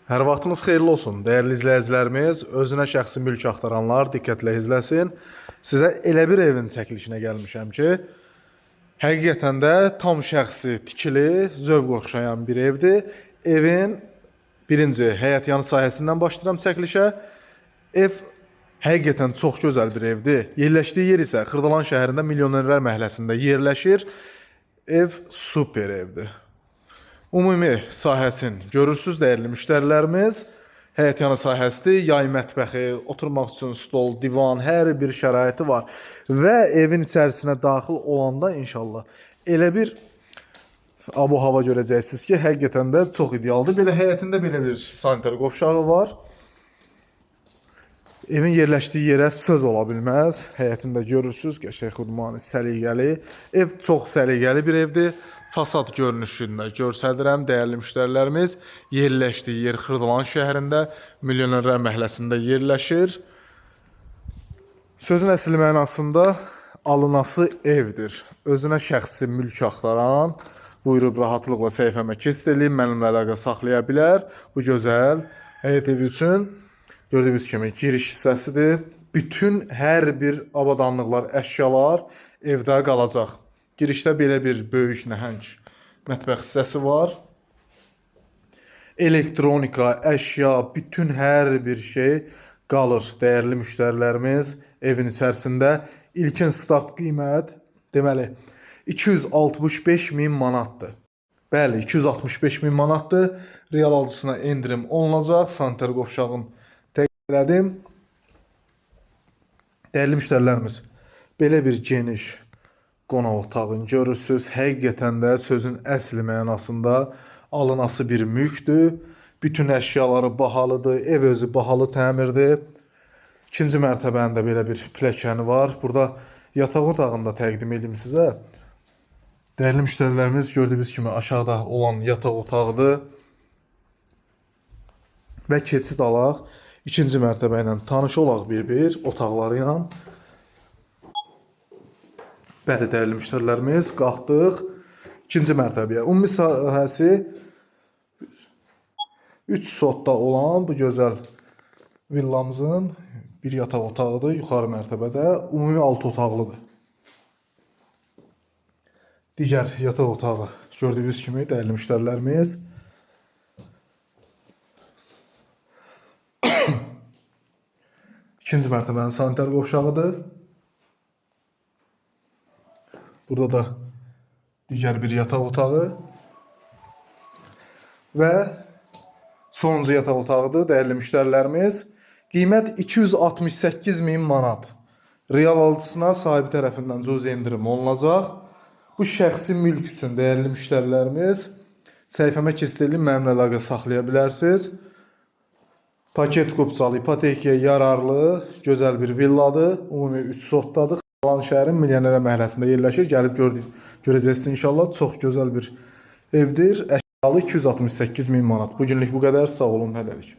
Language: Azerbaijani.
Hər vaxtınız xeyirli olsun, dəyərli izləyicilərimiz. Özünə şəxsi mülk axtaranlar diqqətlə izləsin. Sizə elə bir evin çəkilişinə gəlmişəm ki, həqiqətən də tam şəxsi, tikili, zövq oxşayan bir evdir. Evin birinci həyətyanı sahəsindən başlayıram çəkilişə. Ev həqiqətən çox gözəl bir evdir. Yerləşdiyi yer isə Xırdalan şəhərində Milyonerlər məhəlləsində yerləşir. Ev super evdir. Ümumi sahəsini görürsünüz dəyərli müştərilərimiz. Həyətyanı sahəsidir, yay mətbəxi, oturmaq üçün stol, divan, hər bir şəraiti var. Və evin içərisinə daxil olanda inşallah elə bir abu-hava görəcəksiniz ki, həqiqətən də çox idealdır. Belə həyətində belə bir sanitar qovşağı var. Evin yerləşdiyi yerə söz ola bilməz. Həyətində görürsünüz, qəşəng xudmani, səliqəli. Ev çox səliqəli bir evdir. Fasad görünüşündə göstərirəm dəyərli müştərilərimiz. Yerləşdiyi yer Xırdalan şəhərində, Milyonerlər məhəlləsində yerləşir. Sözün əsl mənasında alınası evdir. Özünə şəxsi mülk axtaran buyurub rahatlıqla səhifəmə keçid edib, mənimlə əlaqə saxlaya bilər. Bu gözəl həyət evi üçün gördüyünüz kimi giriş hissəsidir. Bütün hər bir avadanlıqlar, əşyalar evdə qalacaq. Girişdə belə bir böyük nəhəng mətbəx hissəsi var. Elektronika, əşya, bütün hər bir şey qalır. Dəyərli müştərilərimiz evin içərisində ilkin start qiymət deməli 265.000 manatdır. Bəli, 265.000 manatdır. Real alıcısına endirim olunacaq. Sanitar qovşağını təqdim elədim. Dəyərli müştərilərimiz, belə bir geniş qonaq otağını görürsünüz. Həqiqətən də sözün əsli mənasında alınası bir mülkdür. Bütün əşyaları bahalıdır. Ev özü bahalı təmirdir. İkinci mərtəbənin də belə bir pilləkəni var. Burada yataq otağını da təqdim edeyim sizə. Dəyərli müştərilərimiz gördüyünüz kimi aşağıda olan yataq otağıdır. Və keçid alaq. İkinci mərtəbə ilə tanış olaq bir-bir otaqları ilə. Bəli, dəyərli müştərilərimiz, qalxdıq ikinci mərtəbəyə. Ümumi sahəsi 3 sotda olan bu gözəl villamızın bir yataq otağıdır. Yuxarı mərtəbədə ümumi 6 otaqlıdır. Digər yataq otağı gördüyünüz kimi dəyərli müştərilərimiz. İkinci mərtəbənin sanitar qovşağıdır. Burada da digər bir yataq otağı və sonuncu yataq otağıdır dəyərli müştərilərimiz. Qiymət 268.000 manat. Real alıcısına sahibi tərəfindən cüzi endirim olunacaq. Bu şəxsi mülk üçün dəyərli müştərilərimiz səhifəmə keçid edib mənimlə əlaqə saxlaya bilərsiniz. Paket qupcalı, ipotekaya yararlı, gözəl bir villadır. Ümumi 3 sotdadır. Xırdalan şəhərin Milyonerlər məhəlləsində yerləşir. Gəlib görəcəksiniz inşallah. Çox gözəl bir evdir. Əşyalı 268.000 manat. Bugünlük bu qədər. Sağ olun, hələlik.